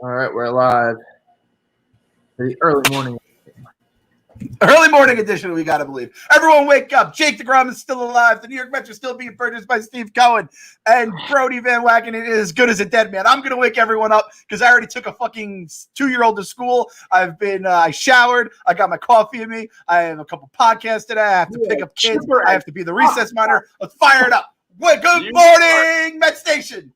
All right, we're live. The early morning edition, we got to believe. Everyone wake up. Jake DeGrom is still alive. The New York Mets are still being purchased by Steve Cohen. And Brody Van Wagenen is as good as a dead man. I'm going to wake everyone up because I already took a fucking 2-year-old to school. I showered. I got my coffee in me. I have a couple podcasts today. I have to pick up kids. I have to be the recess monitor. Let's fire it up. Good morning, Met Station.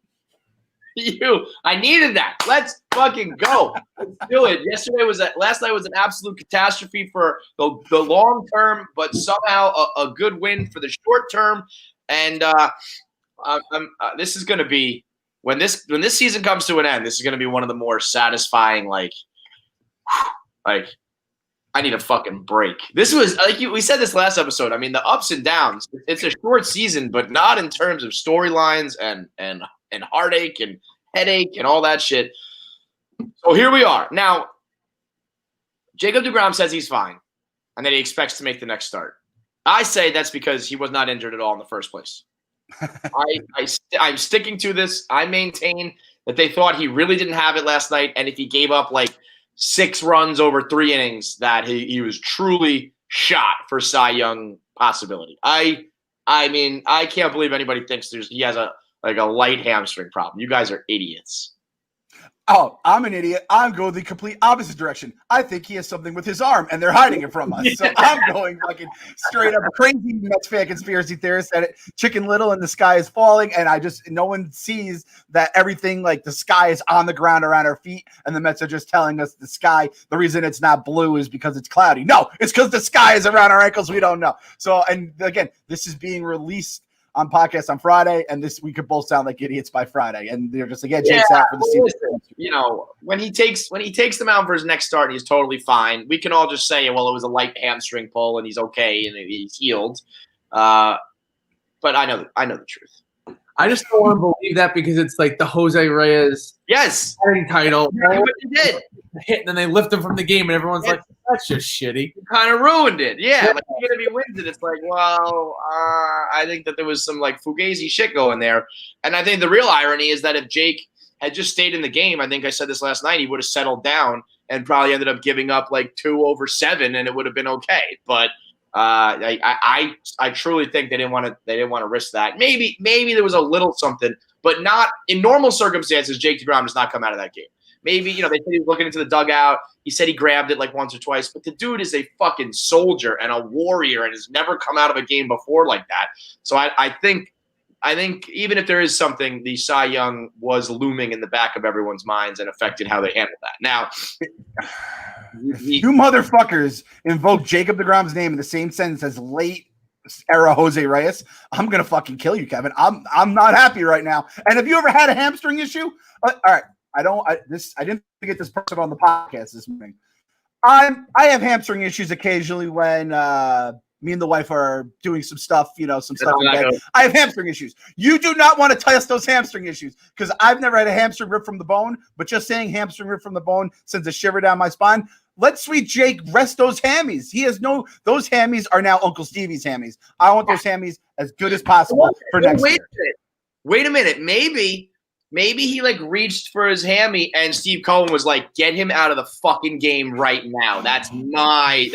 I needed that. Let's fucking go. Let's do it. Last night was an absolute catastrophe for the long term, but somehow a good win for the short term. And this is going to be when this season comes to an end. This is going to be one of the more satisfying. Like I need a fucking break. This was we said this last episode. I mean, the ups and downs. It's a short season, but not in terms of storylines and heartache and headache and all that shit. So here we are. Now, Jacob deGrom says he's fine and that he expects to make the next start. I say that's because he was not injured at all in the first place. I'm sticking to this. I maintain that they thought he really didn't have it last night, and if he gave up like 6 runs over 3 innings, that he was truly shot for Cy Young possibility. I mean, I can't believe anybody thinks he has a light hamstring problem. You guys are idiots. Oh, I'm an idiot. I'm going the complete opposite direction. I think he has something with his arm, and they're hiding it from us. So I'm going fucking straight up crazy Mets fan conspiracy theorist that Chicken Little and the sky is falling, and no one sees that everything, like the sky is on the ground around our feet, and the Mets are just telling us the sky, the reason it's not blue is because it's cloudy. No, it's because the sky is around our ankles. We don't know. So, and again, this is being released on podcast on Friday, and we could both sound like idiots by Friday, and they're just like, Jake's out for the season. You know, when he takes them out for his next start, he's totally fine. We can all just say, well, it was a light hamstring pull, and he's okay, and he's healed. But I know the truth. I just don't want to believe that because it's like the Jose Reyes title. That's what he did. Hit, and then they lift him from the game, and everyone's like, that's just shitty. You kind of ruined it. Yeah. Like, even if he wins it, it's like, well, I think that there was some like fugazi shit going there. And I think the real irony is that if Jake had just stayed in the game, I think I said this last night, he would have settled down and probably ended up giving up like 2 over 7, and it would have been okay. But I truly think they didn't want to risk that. Maybe there was a little something, but not in normal circumstances. Jake DeGrom does not come out of that game. Maybe, they said he was looking into the dugout. He said he grabbed it like once or twice, but the dude is a fucking soldier and a warrior and has never come out of a game before like that. So I think even if there is something, the Cy Young was looming in the back of everyone's minds and affected how they handled that. Now, you motherfuckers invoke Jacob deGrom's name in the same sentence as late era Jose Reyes. I'm gonna fucking kill you, Kevin. I'm not happy right now. And have you ever had a hamstring issue? All right. I didn't get this person on the podcast this morning. I have hamstring issues occasionally when me and the wife are doing some stuff, some stuff in bed. I have hamstring issues. You do not want to test those hamstring issues because I've never had a hamstring rip from the bone, but just saying hamstring rip from the bone sends a shiver down my spine. Let sweet Jake rest those hammies. Those hammies are now Uncle Stevie's hammies. I want those hammies as good as possible for next year. Wait a minute. Maybe he like reached for his hammy and Steve Cohen was like, get him out of the fucking game right now. That's my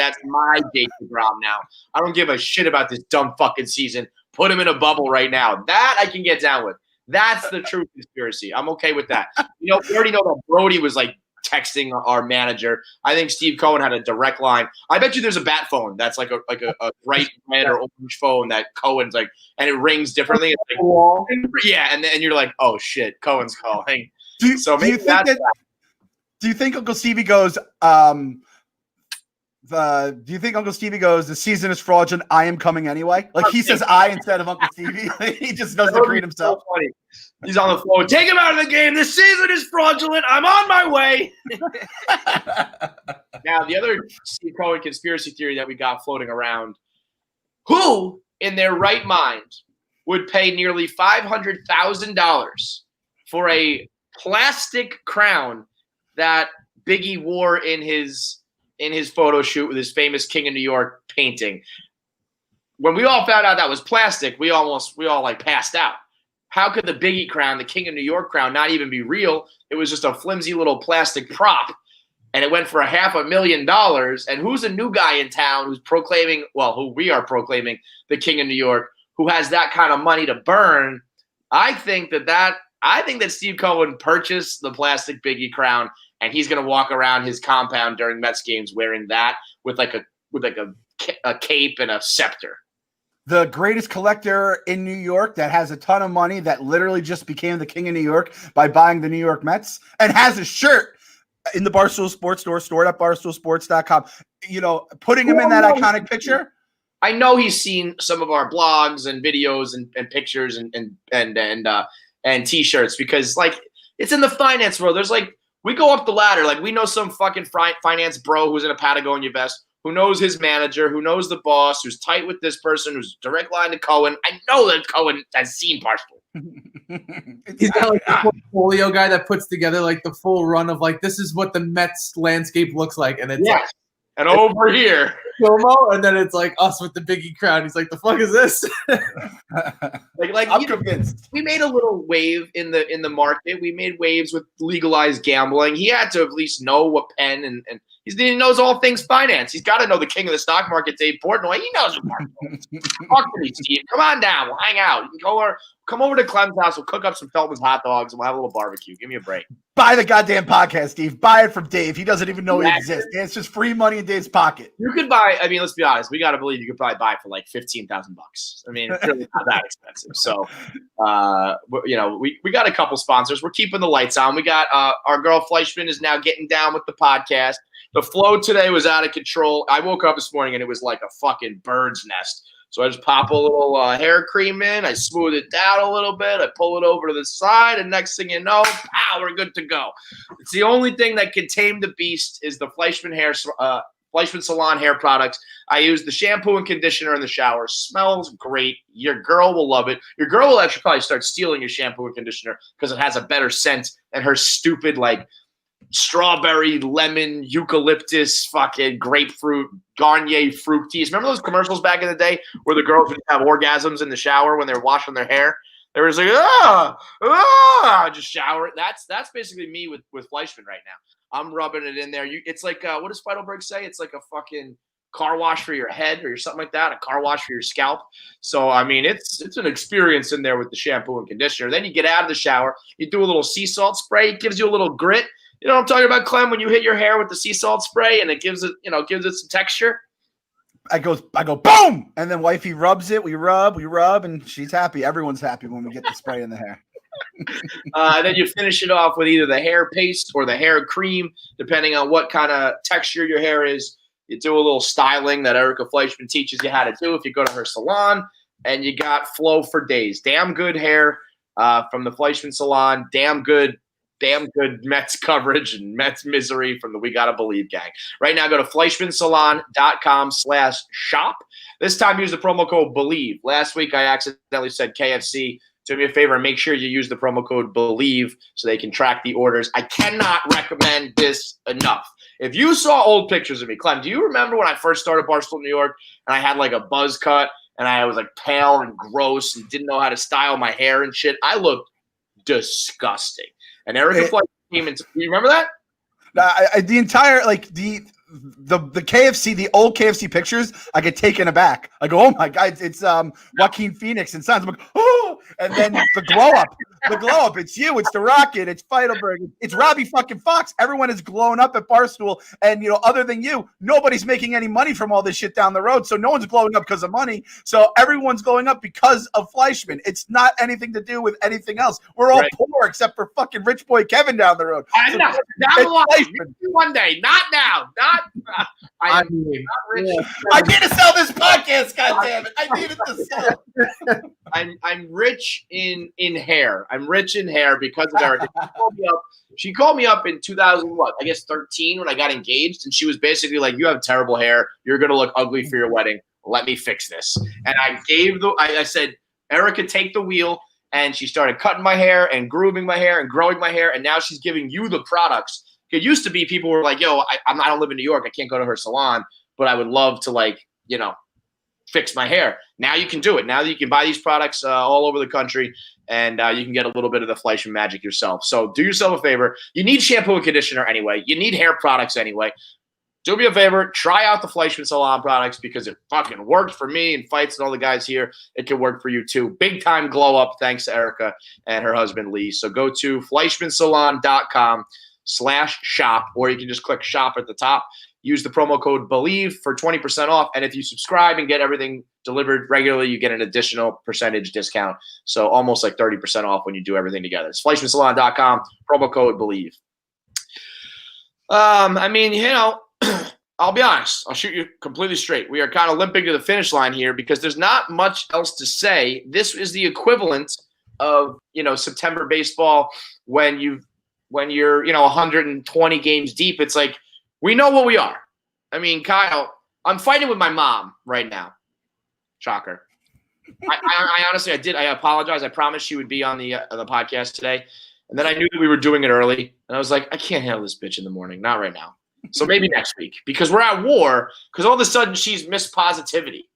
Jake DeGrom now. I don't give a shit about this dumb fucking season. Put him in a bubble right now. That I can get down with. That's the true conspiracy. I'm okay with that. We already know that Brody was like texting our manager. I think Steve Cohen had a direct line. I bet you there's a bat phone that's like a bright red or orange phone that Cohen's like, and it rings differently. It's like, yeah, and you're like, oh shit, Cohen's calling. Do you think Uncle Stevie goes? Do you think Uncle Stevie goes, the season is fraudulent, I am coming anyway? Like he says I instead of Uncle Stevie. He just doesn't create himself. So funny. He's on the phone. Take him out of the game. This season is fraudulent. I'm on my way. Now, the other Steve Cohen conspiracy theory that we got floating around, who in their right mind would pay nearly $500,000 for a plastic crown that Biggie wore in his photo shoot with his famous King of New York painting? When we all found out that was plastic, we all like passed out. how could the Biggie crown, the King of New York crown, not even be real? It was just a flimsy little plastic prop, and it went for $500,000. And who's a new guy in town who's proclaiming, well, who we are proclaiming the King of New York, who has that kind of money to burn? I think that Steve Cohen purchased the plastic Biggie crown, and he's going to walk around his compound during Mets games wearing that with like a cape and a scepter. The greatest collector in New York that has a ton of money that literally just became the King of New York by buying the New York Mets and has a shirt in the Barstool Sports store, stored at barstoolsports.com. Putting him in that iconic picture. I know he's seen some of our blogs and videos and pictures and T-shirts, because like it's in the finance world. There's like, we go up the ladder. Like we know some fucking finance bro who's in a Patagonia vest, who knows his manager, who knows the boss, who's tight with this person, who's direct line to Cohen. I know that Cohen has seen Barstool. He's got like the portfolio guy that puts together like the full run of like, this is what the Mets landscape looks like. And it's like, and over here, Cuomo, and then it's like us with the Biggie crown. He's like, the fuck is this? like I'm convinced. We made a little wave in the market. We made waves with legalized gambling. He had to at least know what Penn and he knows all things finance. He's got to know the king of the stock market, Dave Portnoy. He knows what market. Talk to me, Steve. Come on down. We'll hang out. You can come over to Clem's house. We'll cook up some Feltman's hot dogs and we'll have a little barbecue. Give me a break. Buy the goddamn podcast, Steve. Buy it from Dave. He doesn't even know it exists. It's just free money in Dave's pocket. You could buy. I mean, let's be honest. We got to believe you could probably buy it for like $15,000. I mean, it's really not that expensive. So, we got a couple sponsors. We're keeping the lights on. We got our girl Fleischman is now getting down with the podcast. The flow today was out of control. I woke up this morning and it was like a fucking bird's nest. So I just pop a little hair cream in. I smooth it down a little bit. I pull it over to the side. And next thing you know, pow, we're good to go. It's the only thing that can tame the beast is the Fleischman Salon hair products. I use the shampoo and conditioner in the shower. Smells great. Your girl will love it. Your girl will actually probably start stealing your shampoo and conditioner because it has a better scent than her stupid like strawberry, lemon, eucalyptus, fucking grapefruit, Garnier fruit teas. Remember those commercials back in the day where the girls would have orgasms in the shower when they were washing their hair? They were just like, just shower. That's basically me with Fleischman right now. I'm rubbing it in there. It's like, what does Feidelberg say? It's like a fucking car wash for your head or something like that, a car wash for your scalp. So, I mean, it's an experience in there with the shampoo and conditioner. Then you get out of the shower, you do a little sea salt spray. It gives you a little grit. You know what I'm talking about, Clem? When you hit your hair with the sea salt spray and it gives it some texture. I go boom, and then wifey rubs it. We rub, and she's happy. Everyone's happy when we get the spray in the hair. And then you finish it off with either the hair paste or the hair cream, depending on what kind of texture your hair is. You do a little styling that Erica Fleischman teaches you how to do if you go to her salon, and you got flow for days. Damn good hair from the Fleischman Salon. Damn good Mets coverage and Mets misery from the We Gotta Believe gang. Right now, go to FleischmanSalon.com/shop. This time, use the promo code BELIEVE. Last week, I accidentally said KFC. Do me a favor and make sure you use the promo code BELIEVE so they can track the orders. I cannot recommend this enough. If you saw old pictures of me, Clem, do you remember when I first started Barstool New York and I had like a buzz cut and I was like pale and gross and didn't know how to style my hair and shit? I looked disgusting. And Erica Fleischman came into. Do you remember that? The entire the KFC, the old KFC pictures, I get taken aback. I go, oh my God, it's Joaquin Phoenix and Sons. I'm like, oh, and then the glow up. It's you, it's the Rocket, it's Feidelberg, it's Robbie fucking Fox. Everyone is glowing up at Barstool, and other than you, nobody's making any money from all this shit down the road. So no one's glowing up because of money. So everyone's glowing up because of Fleischman. It's not anything to do with anything else. We're all poor except for fucking rich boy Kevin down the road. I know. Down the line, one day, not now, not. I'm not rich. Yeah. I need to sell this podcast, goddammit. I needed to sell. I'm rich in hair. I'm rich in hair because of Erica. She called me up in 2013 when I got engaged, and she was basically like, "You have terrible hair. You're gonna look ugly for your wedding. Let me fix this." And I said, "Erica, take the wheel." And she started cutting my hair and grooming my hair and growing my hair, and now she's giving you the products. It used to be people were like, "Yo, I don't live in New York. I can't go to her salon, but I would love to fix my hair. Now you can do it. Now that you can buy these products all over the country, and you can get a little bit of the Fleischmann magic yourself. So do yourself a favor. You need shampoo and conditioner anyway. You need hair products anyway. Do me a favor, try out the Fleischmann Salon products because it fucking worked for me and Fights and all the guys here. It can work for you too. Big time glow up thanks to Erica and her husband Lee. So go to FleischmannSalon.com/shop, or you can just click shop at the top. Use the promo code BELIEVE for 20% off. And if you subscribe and get everything delivered regularly, you get an additional percentage discount. So almost like 30% off when you do everything together. It's FleischmannSalon.com, promo code BELIEVE. I mean, you know, I'll be honest. I'll shoot you completely straight. We are kind of limping to the finish line here because there's not much else to say. This is the equivalent of, you know, September baseball when you're, you know, 120 games deep. It's like, we know what we are. I mean, Kyle, I'm fighting with my mom right now. Shocker. I honestly, I apologize. I promised she would be on the podcast today. And then I knew that we were doing it early. And I was like, I can't handle this bitch in the morning. Not right now. So maybe next week, because we're at war. Because all of a sudden she's missed positivity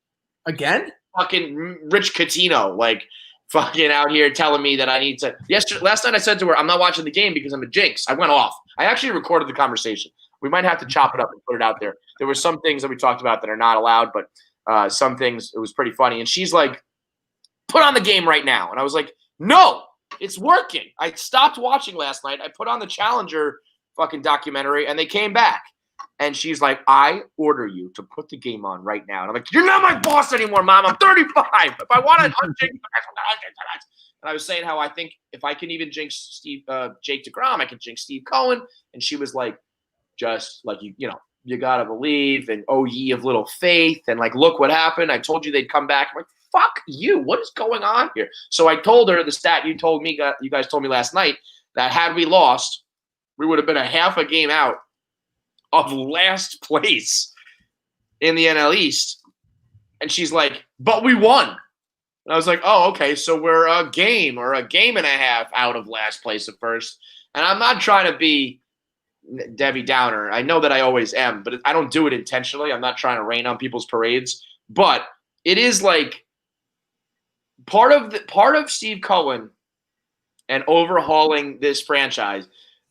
Again? Fucking Rich Catino, like fucking out here telling me that I need to. Last night I said to her, I'm not watching the game because I'm a jinx. I went off. I actually recorded the conversation. We might have to chop it up and put it out there. There were some things that we talked about that are not allowed, but some things it was pretty funny. And she's like, "Put on the game right now." And I was like, "No, it's working." I stopped watching last night. I put on the Challenger fucking documentary, and they came back. And she's like, "I order you to put the game on right now." And I'm like, "You're not my boss anymore, Mom. I'm 35. If I want to unjinx, and I was saying how I think if I can even jinx Jake DeGrom, I can jinx Steve Cohen. And she was like, just like, you know, you got to believe, and oh, ye of little faith. And like, look what happened. I told you they'd come back. I'm like, fuck you. What is going on here? So I told her the stat you guys told me last night, that had we lost, we would have been a half a game out of last place in the NL East. And she's like, "But we won." And I was like, "Oh, okay. So we're a game or a game and a half out of last place at first." And I'm not trying to be Debbie Downer. I know that I always am, but I don't do it intentionally. I'm not trying to rain on people's parades, but it is like part of Steve Cohen and overhauling this franchise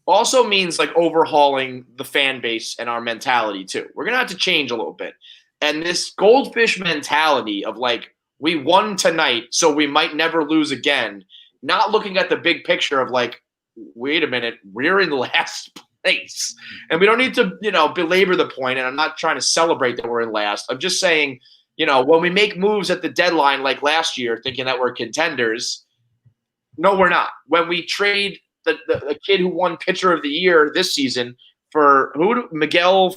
also means like overhauling the fan base and our mentality too. We're going to have to change a little bit. And this goldfish mentality of like, we won tonight, so we might never lose again. Not looking at the big picture of like, wait a minute, we're in last place. And we don't need to, you know, belabor the point. And I'm not trying to celebrate that we're in last. I'm just saying, you know, when we make moves at the deadline like last year, thinking that we're contenders, no, we're not. When we trade the kid who won pitcher of the year this season for Miguel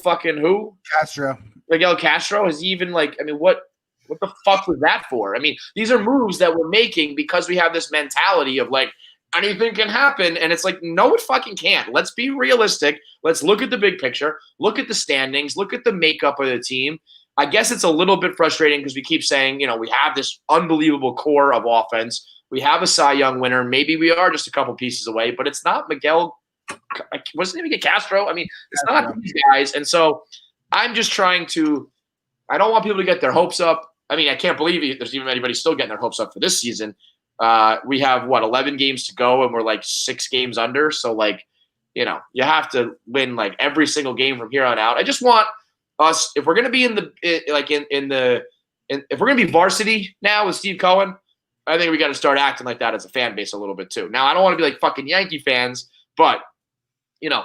Castro is even like, I mean, what the fuck was that for? I mean, these are moves that we're making because we have this mentality of like, anything can happen. And it's like, no, it fucking can't. Let's be realistic. Let's look at the big picture, look at the standings, look at the makeup of the team. I guess it's a little bit frustrating because we keep saying, you know, we have this unbelievable core of offense. We have a Cy Young winner. Maybe we are just a couple pieces away, but it's not Miguel. Wasn't even Castro. I mean, it's not these guys. And so I'm just trying to – I don't want people to get their hopes up. I mean, I can't believe there's even anybody still getting their hopes up for this season. We have, 11 games to go, and we're like 6 games under. So, like, you know, you have to win like every single game from here on out. I just want us, if we're going to be if we're going to be varsity now with Steve Cohen, I think we got to start acting like that as a fan base a little bit too. Now, I don't want to be like fucking Yankee fans, but, you know,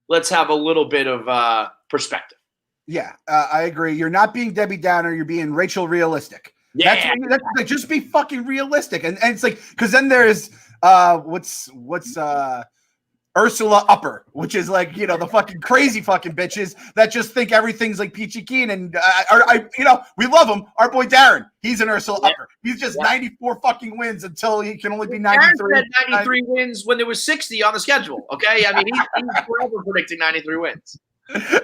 let's have a little bit of perspective. Yeah, I agree. You're not being Debbie Downer. You're being Rachel realistic. Yeah. That's like, just be fucking realistic. And it's like, because then there's what's Ursula Upper, which is like, you know, the fucking crazy fucking bitches that just think everything's like peachy keen. And you know, we love him. Our boy Darren, he's an Ursula Upper. He's just 94 fucking wins until he can only be 93. Darren said 93 wins when there was 60 on the schedule. Okay, I mean, he's forever predicting 93 wins.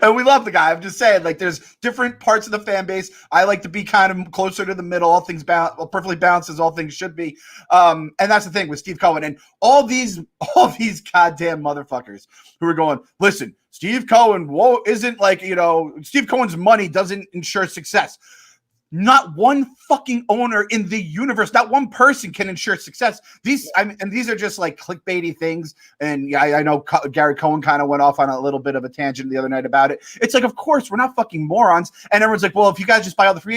And we love the guy. I'm just saying, like, there's different parts of the fan base. I like to be kind of closer to the middle. All things perfectly balanced as all things should be. And that's the thing with Steve Cohen and all these goddamn motherfuckers who are going, listen, Steve Cohen isn't like, you know, Steve Cohen's money doesn't ensure success. Not one fucking owner in the universe, not one person can ensure success. These are just like clickbaity things. And yeah, I know Gary Cohen kind of went off on a little bit of a tangent the other night about it. It's like, of course, we're not fucking morons. And everyone's like, well, if you guys just buy all the free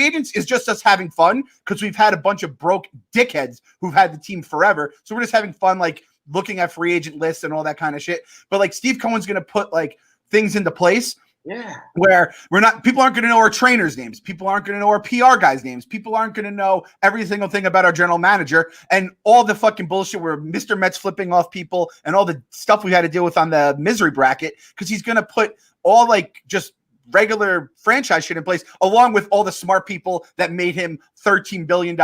agents is just us having fun because we've had a bunch of broke dickheads who've had the team forever. So we're just having fun, like looking at free agent lists and all that kind of shit. But like Steve Cohen's going to put like things into place. Yeah. Where people aren't going to know our trainers' names. People aren't going to know our PR guys' names. People aren't going to know every single thing about our general manager and all the fucking bullshit where Mr. Met's flipping off people and all the stuff we had to deal with on the misery bracket because he's going to put all like just regular franchise shit in place along with all the smart people that made him $13 billion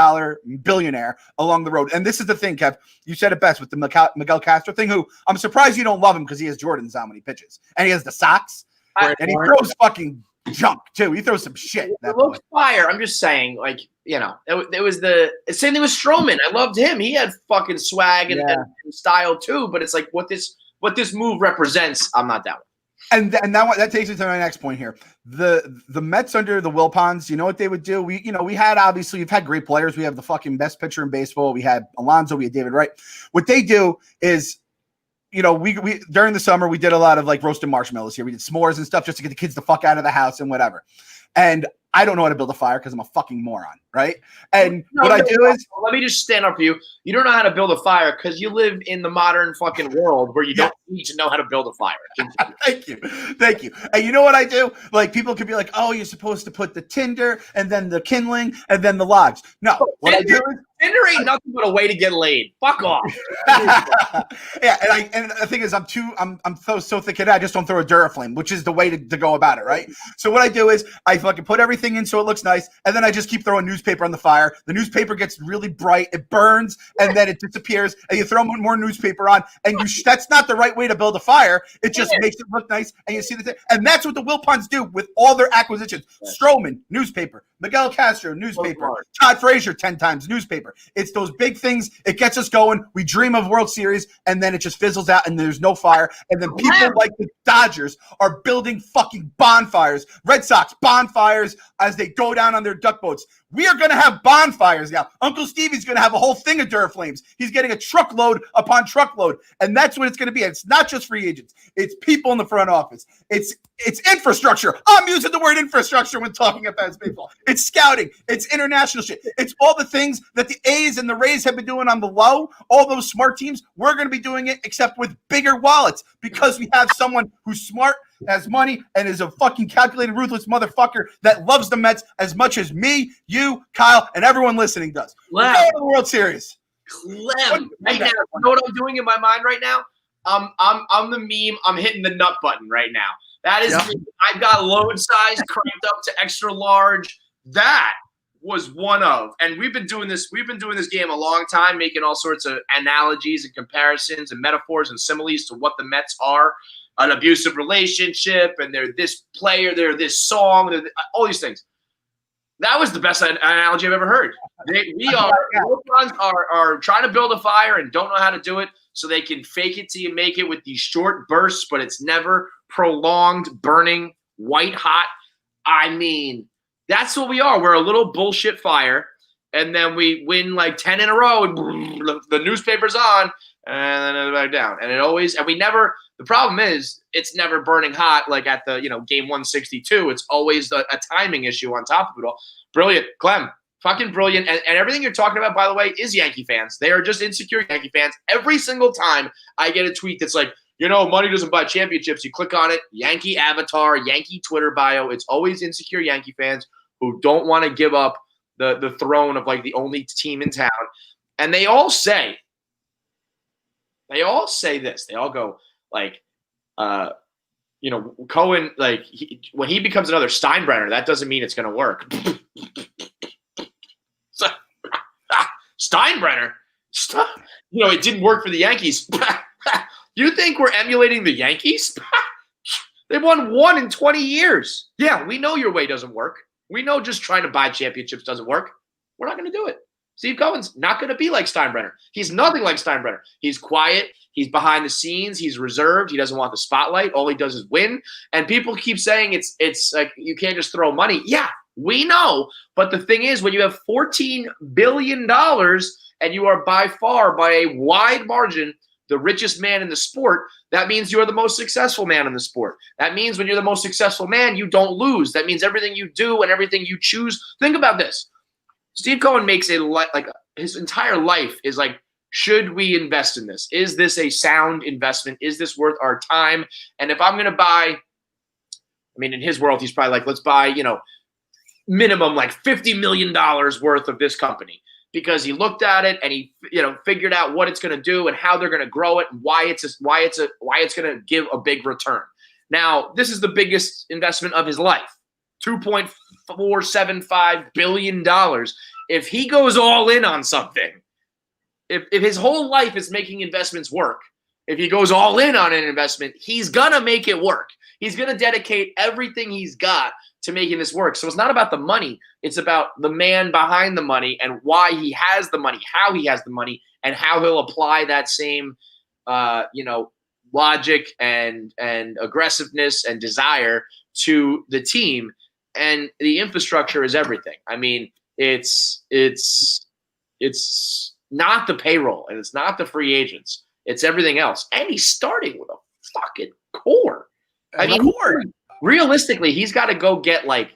billionaire along the road. And this is the thing, Kev, you said it best with the Miguel Castro thing, who I'm surprised you don't love him because he has Jordans on when he pitches and he has the socks. And he throws fucking junk too. He throws some shit. It looks fire. I'm just saying, like, you know, it was the same thing with Stroman. I loved him. He had fucking swag and style too. But it's like what this move represents. I'm not down with. And that takes me to my next point here. The Mets under the Wilpons, you know what we we've had great players. We have the fucking best pitcher in baseball. We had Alonso. We had David Wright. What they do is, you know, we during the summer, we did a lot of like roasted marshmallows here. We did s'mores and stuff just to get the kids the fuck out of the house and whatever. And I don't know how to build a fire because I'm a fucking moron, right? And I do is let me just stand up for you. You don't know how to build a fire because you live in the modern fucking world where you don't need to know how to build a fire. Thank you. And you know what I do? Like people could be like, "Oh, you're supposed to put the tinder and then the kindling and then the logs." No, what I do is Tinder ain't nothing but a way to get laid. Fuck off. Yeah, and the thing is, I'm so thick headed. I just don't throw a Duraflame, which is the way to go about it, right? So what I do is I fucking put everything in so it looks nice, and then I just keep throwing newspaper on the fire. The newspaper gets really bright, it burns, and then it disappears. And you throw more newspaper on, and that's not the right way to build a fire. It just makes it look nice, and you see the thing. And that's what the Wilpons do with all their acquisitions. Stroman, newspaper. Miguel Castro, newspaper. Todd Frazier, 10 times, newspaper. It's those big things. It gets us going. We dream of World Series, and then it just fizzles out, and there's no fire. And then people like the Dodgers are building fucking bonfires. Red Sox, bonfires as they go down on their duck boats. We are going to have bonfires now. Uncle Stevie's going to have a whole thing of Duraflames. He's getting a truckload upon truckload, and that's what it's going to be. It's not just free agents. It's people in the front office. It's infrastructure. I'm using the word infrastructure when talking about baseball. It's scouting. It's international shit. It's all the things that the A's and the Rays have been doing on the low. All those smart teams, we're going to be doing it, except with bigger wallets because we have someone who's smart, has money, and is a fucking calculated, ruthless motherfucker that loves the Mets as much as me, you, Kyle, and everyone listening does. We're going to the World Series. Clem. Right now, you know what I'm doing in my mind right now? I'm the meme. I'm hitting the nut button right now. That is me. I've got load size cranked up to extra large. That was one of, and we've been doing this game a long time, making all sorts of analogies and comparisons and metaphors and similes to what the Mets are. An abusive relationship, and they're this player, they're this song, all these things. That was the best analogy I've ever heard. Wilpons are trying to build a fire and don't know how to do it, so they can fake it till you make it with these short bursts, but it's never prolonged, burning, white hot. I mean, that's what we are. We're a little bullshit fire, and then we win like 10 in a row, and the newspaper's on, and then it's back down. And we never. The problem is it's never burning hot like at the game 162. It's always a timing issue on top of it all. Brilliant, Clem, fucking brilliant. And everything you're talking about, by the way, is Yankee fans. They are just insecure Yankee fans. Every single time I get a tweet that's like, money doesn't buy championships. You click on it, Yankee avatar, Yankee Twitter bio. It's always insecure Yankee fans who don't want to give up the throne of like the only team in town. And they all say this. They all go, like, Cohen, like, when he becomes another Steinbrenner, that doesn't mean it's going to work. Steinbrenner, it didn't work for the Yankees. You think we're emulating the Yankees? They've won 1 in 20 years. Yeah, we know your way doesn't work. We know just trying to buy championships doesn't work. We're not going to do it. Steve Cohen's not going to be like Steinbrenner. He's nothing like Steinbrenner. He's quiet. He's behind the scenes. He's reserved. He doesn't want the spotlight. All he does is win. And people keep saying it's like you can't just throw money. Yeah, We know. But the thing is, when you have $14 billion and you are by far, by a wide margin, the richest man in the sport, that means you're the most successful man in the sport. That means when you're the most successful man, you don't lose. That means everything you do and everything you choose. Think about this. Steve Cohen makes it like his entire life is like, should we invest in this? Is this a sound investment? Is this worth our time? And if I'm going to buy, I mean, in his world, he's probably like, let's buy, minimum like $50 million worth of this company, because he looked at it and he, figured out what it's going to do and how they're going to grow it and why it's going to give a big return. Now, this is the biggest investment of his life, $2.475 billion. If he goes all in on something, if his whole life is making investments work, if he goes all in on an investment, he's going to make it work. He's going to dedicate everything he's got to making this work. So it's not about the money. It's about the man behind the money and why he has the money, how he has the money, and how he'll apply that same, logic and aggressiveness and desire to the team. And the infrastructure is everything. I mean, it's not the payroll and it's not the free agents. It's everything else. And he's starting with a fucking core. I mean, realistically, he's got to go get I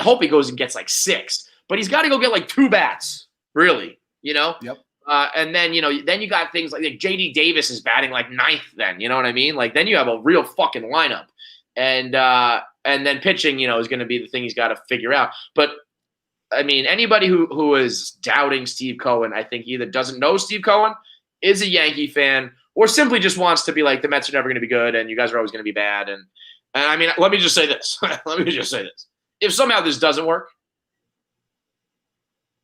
hope he goes and gets 6, but he's got to go get 2 bats, really, Yep. And then, then you got things like JD Davis is batting 9th then, you know what I mean? Then you have a real fucking lineup. And then pitching, is going to be the thing he's got to figure out. But I mean, anybody who is doubting Steve Cohen, I think either doesn't know Steve Cohen, is a Yankee fan, or simply just wants to be like, the Mets are never going to be good and you guys are always going to be bad. And I mean, let me just say this. If somehow this doesn't work,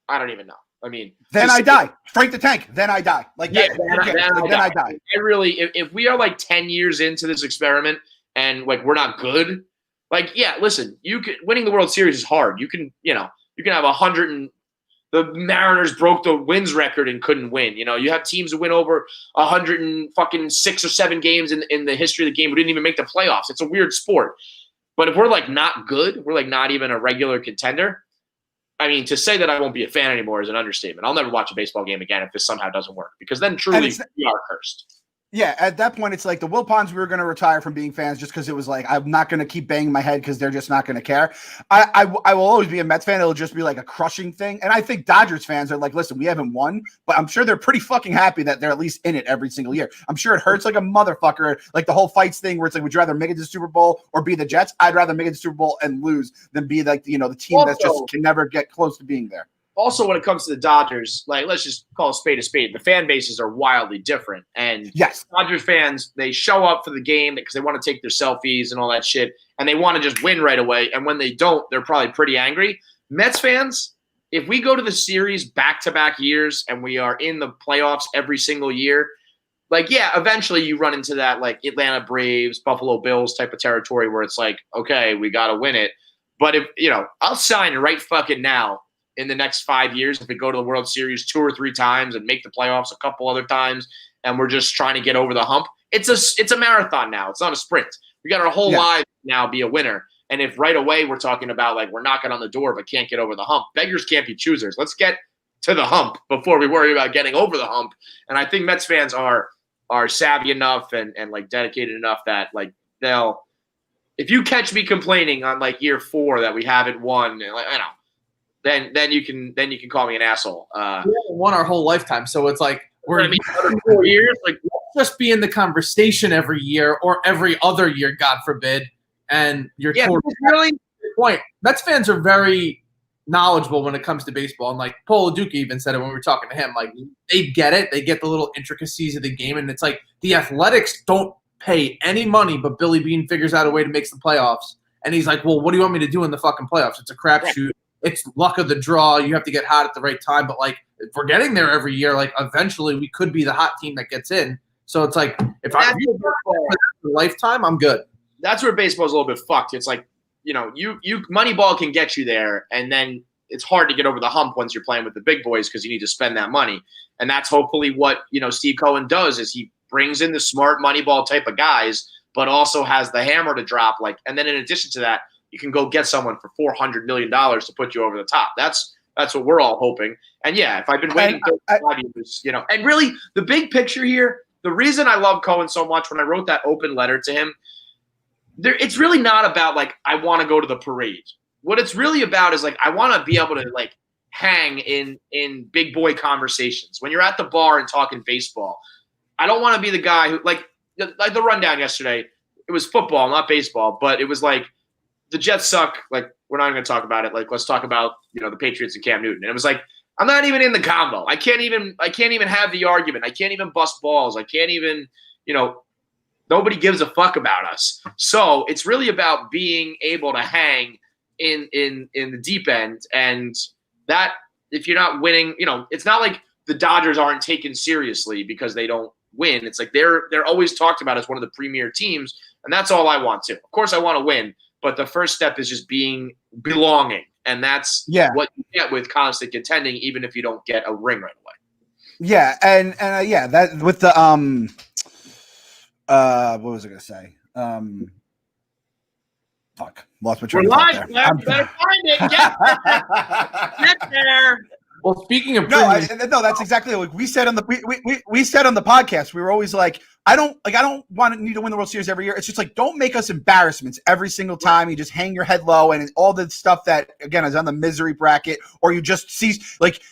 I don't even know. I mean, then I die. Frank the Tank. Then I die. Then I die. I really, if we are 10 years into this experiment and we're not good, listen, winning the World Series is hard. You can have 100 and the Mariners broke the wins record and couldn't win. You have teams that win over 106 or 7 games in the history of the game who didn't even make the playoffs. It's a weird sport. But if we're not good, we're not even a regular contender. I mean, to say that I won't be a fan anymore is an understatement. I'll never watch a baseball game again if this somehow doesn't work, because then truly we are cursed. Yeah, at that point, it's like the Wilpons, we were going to retire from being fans just because it was I'm not going to keep banging my head because they're just not going to care. I will always be a Mets fan. It'll just be a crushing thing. And I think Dodgers fans are listen, we haven't won, but I'm sure they're pretty fucking happy that they're at least in it every single year. I'm sure it hurts like a motherfucker, the whole fights thing where it's would you rather make it to the Super Bowl or be the Jets? I'd rather make it to the Super Bowl and lose than be the team that just can never get close to being there. Also, when it comes to the Dodgers, let's just call a spade a spade. The fan bases are wildly different. And yes, Dodgers fans, they show up for the game because they want to take their selfies and all that shit, and they want to just win right away. And when they don't, they're probably pretty angry. Mets fans, if we go to the series back-to-back years and we are in the playoffs every single year, eventually you run into that Atlanta Braves, Buffalo Bills type of territory where it's okay, we got to win it. But if, I'll sign right fucking now in the next 5 years if we go to the World Series 2 or 3 times and make the playoffs a couple other times and we're just trying to get over the hump. It's a marathon now. It's not a sprint. We got our whole lives now be a winner. And if right away we're talking about we're knocking on the door but can't get over the hump, beggars can't be choosers. Let's get to the hump before we worry about getting over the hump. And I think Mets fans are savvy enough and dedicated enough that they'll, if you catch me complaining on year 4 that we haven't won, then you can call me an asshole. We haven't won our whole lifetime, so it's we're 4 years. Let's just be in the conversation every year or every other year, God forbid. And you're really point. Mets fans are very knowledgeable when it comes to baseball, and Paul Duke even said it when we were talking to him. They get it, they get the little intricacies of the game, and it's the Athletics don't pay any money, but Billy Beane figures out a way to make the playoffs, and he's well, what do you want me to do in the fucking playoffs? It's a crapshoot. It's luck of the draw. You have to get hot at the right time. But, if we're getting there every year, eventually we could be the hot team that gets in. So it's if I'm a lifetime, I'm good. That's where baseball's a little bit fucked. It's you Moneyball can get you there, and then it's hard to get over the hump once you're playing with the big boys because you need to spend that money. And that's hopefully what, Steve Cohen does is he brings in the smart Moneyball type of guys, but also has the hammer to drop. And then in addition to that, you can go get someone for $400 million to put you over the top. That's what we're all hoping. And yeah, if I've been waiting 35 years, and really the big picture here, the reason I love Cohen so much, when I wrote that open letter to him, it's really not about like, I want to go to the parade. What it's really about is like, I want to be able to like hang in big boy conversations. When you're at the bar and talking baseball, I don't want to be the guy who like the rundown yesterday. It was football, not baseball, but it was like the Jets suck. Like, we're not going to talk about it. Like, let's talk about, the Patriots and Cam Newton. And it was like, I'm not even in the combo. I can't even have the argument. I can't even bust balls. I can't even, nobody gives a fuck about us. So it's really about being able to hang in the deep end. And that, if you're not winning, it's not like the Dodgers aren't taken seriously because they don't win. It's like they're always talked about as one of the premier teams. And that's all I want to. Of course I want to win, but the first step is just belonging. And that's what you get with constant contending, even if you don't get a ring right away. Yeah. And that with the, what was I going to say? Fuck. Lost my train of thought there. You better find it. Get there. Well, speaking of no, that's exactly like we said on the we said on the podcast. We were always like, I don't need to win the World Series every year. It's just like, don't make us embarrassments every single time. You just hang your head low and all the stuff that again is on the misery bracket, or you just see like.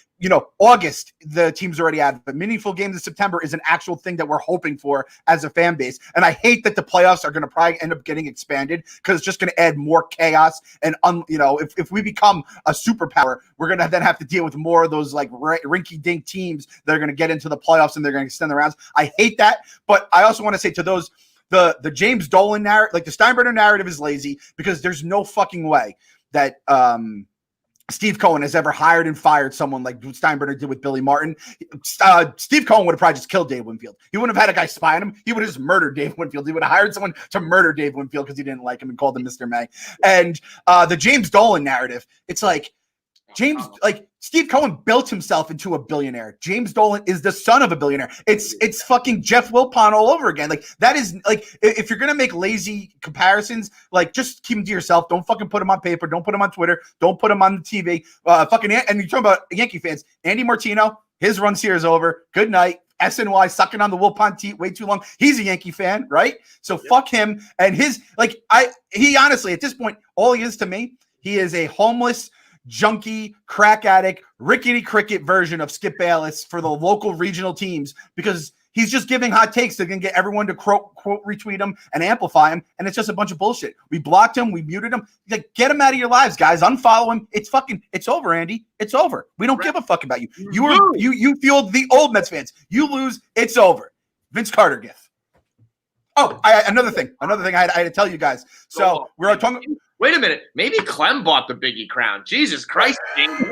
August, the team's already out. But meaningful games in September is an actual thing that we're hoping for as a fan base. And I hate that the playoffs are going to probably end up getting expanded because it's just going to add more chaos. And, if we become a superpower, we're going to then have to deal with more of those like rinky-dink teams that are going to get into the playoffs and they're going to extend the rounds. I hate that. But I also want to say to those, the James Dolan narrative, like the Steinbrenner narrative is lazy because there's no fucking way that Steve Cohen has ever hired and fired someone like Steinbrenner did with Billy Martin. Steve Cohen would have probably just killed Dave Winfield. He wouldn't have had a guy spy on him. He would have just murdered Dave Winfield. He would have hired someone to murder Dave Winfield because he didn't like him and called him Mr. May. And the James Dolan narrative, it's like Steve Cohen built himself into a billionaire. James Dolan is the son of a billionaire. It's fucking Jeff Wilpon all over again. Like that is like, if you're going to make lazy comparisons, like just keep them to yourself. Don't fucking put them on paper. Don't put them on Twitter. Don't put them on the TV. And you're talking about Yankee fans. Andy Martino, his run here is over. Good night. SNY sucking on the Wilpon teat way too long. He's a Yankee fan, right? So fuck him. And he honestly, at this point, all he is to me, he is a homeless, junkie, crack addict, rickety cricket version of Skip Bayless for the local regional teams because he's just giving hot takes that can get everyone to quote retweet him and amplify him, and it's just a bunch of bullshit. We blocked him, we muted him. Like, get him out of your lives, guys. Unfollow him. It's over, Andy. It's over. We don't give a fuck about you. You fueled the old Mets fans. You lose, it's over. Vince Carter gif. Oh, another thing I had to tell you guys. So we're talking. Wait a minute. Maybe Clem bought the Biggie crown. Jesus Christ, James.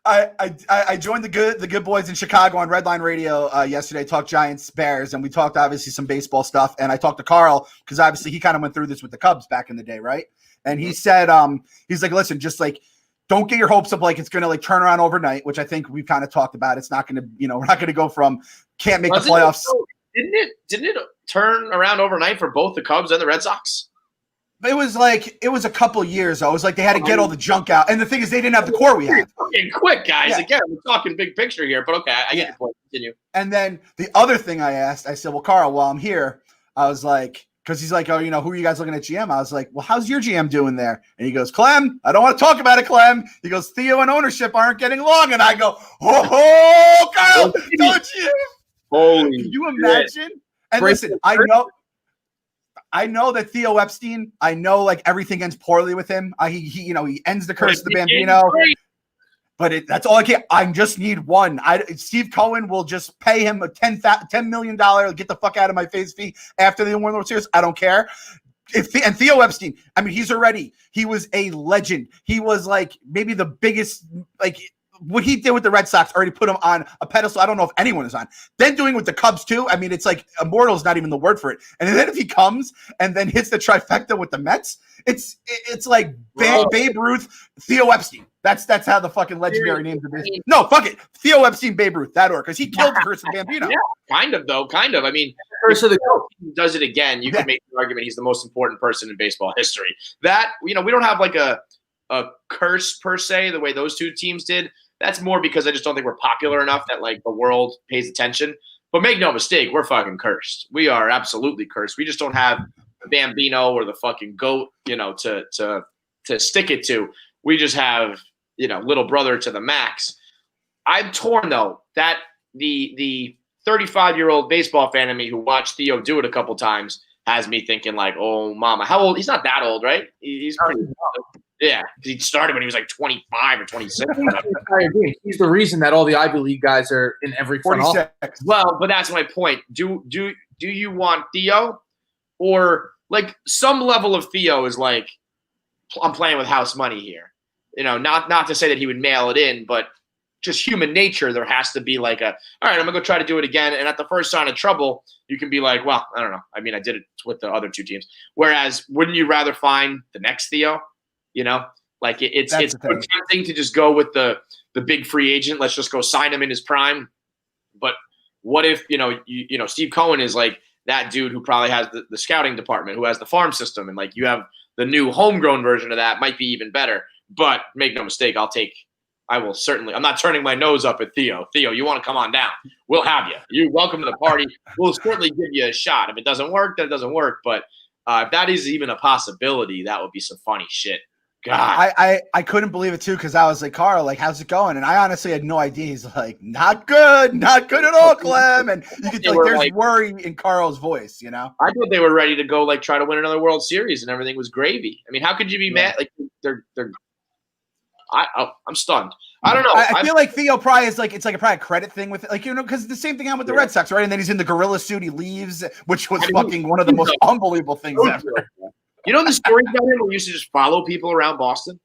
I joined the good boys in Chicago on Redline Radio yesterday. Talked Giants, Bears, and we talked obviously some baseball stuff. And I talked to Carl because obviously he kind of went through this with the Cubs back in the day, right? And he said, he's like, listen, just like don't get your hopes up like it's going to like turn around overnight, which I think we've kind of talked about. It's not going to, we're not going to go from can't make the playoffs. Didn't it turn around overnight for both the Cubs and the Red Sox? It was a couple years though. It was like they had to get all the junk out. And the thing is, they didn't have the core we had. Fucking quick, guys. Yeah. Again, we're talking big picture here, but okay, I get the point. Continue. And then the other thing I said, well, Carl, while I'm here, I was like, because he's like, oh, who are you guys looking at GM? I was like, well, how's your GM doing there? And he goes, Clem, I don't want to talk about it, Clem. He goes, Theo and ownership aren't getting along. And I go, oh, Carl, don't you? Holy Can you imagine? And listen, I know that Theo Epstein, I know like everything ends poorly with him. He ends the curse of the Bambino. But that's all I can. I just need one. Steve Cohen will just pay him a $10 million, get the fuck out of my face fee after they win the World Series. I don't care. And Theo Epstein, I mean, he was a legend. He was like maybe the biggest, like what he did with the Red Sox already put him on a pedestal. I don't know if anyone is on. Then doing with the Cubs too. I mean, it's like immortal is not even the word for it. And then if he comes and then hits the trifecta with the Mets, it's like Babe Ruth, Theo Epstein. That's how the fucking legendary names are. No, fuck it. Theo Epstein, Babe Ruth, that or because he killed the curse of Bambino. Yeah, kind of though. Kind of. I mean, curse of the GOAT. He does it again. You could make the argument he's the most important person in baseball history. That, we don't have like a curse per se, the way those two teams did. That's more because I just don't think we're popular enough that like the world pays attention. But make no mistake, we're fucking cursed. We are absolutely cursed. We just don't have the Bambino or the fucking GOAT, to stick it to. We just have, little brother to the max. I'm torn though that the 35-year-old baseball fan in me who watched Theo do it a couple times has me thinking like, oh mama, how old? He's not that old, right? He's pretty old. Yeah, because he started when he was like 25 or 26. I agree. He's the reason that all the Ivy League guys are in every front office. Well, but that's my point. Do you want Theo, or like some level of Theo is like, I'm playing with house money here. Not to say that he would mail it in, but just human nature. There has to be like all right, I'm gonna go try to do it again. And at the first sign of trouble, you can be like, well, I don't know. I mean, I did it with the other two teams. Whereas, wouldn't you rather find the next Theo? Like it's tempting to just go with the big free agent. Let's just go sign him in his prime. But what if, Steve Cohen is like that dude who probably has the scouting department, who has the farm system, and like you have the new homegrown version of that, might be even better. But make no mistake, I'm not turning my nose up at Theo. Theo, you want to come on down? We'll have you. You're welcome to the party. We'll certainly give you a shot. If it doesn't work, then it doesn't work. But if that is even a possibility, that would be some funny shit. God. I couldn't believe it too, because I was like, Carl, like, how's it going? And I honestly had no idea. He's like, not good at all, Clem. And you could tell there's worry in Carl's voice, I thought they were ready to go like try to win another World Series and everything was gravy. I mean, how could you be mad? Like I'm stunned. I don't know. I feel like Theo probably is like, it's like a probably credit thing with it, like, because the same thing happened with the Red Sox, right? And then he's in the gorilla suit, he leaves, which was fucking one of the most unbelievable things ever. The story about him where he used to just follow people around Boston?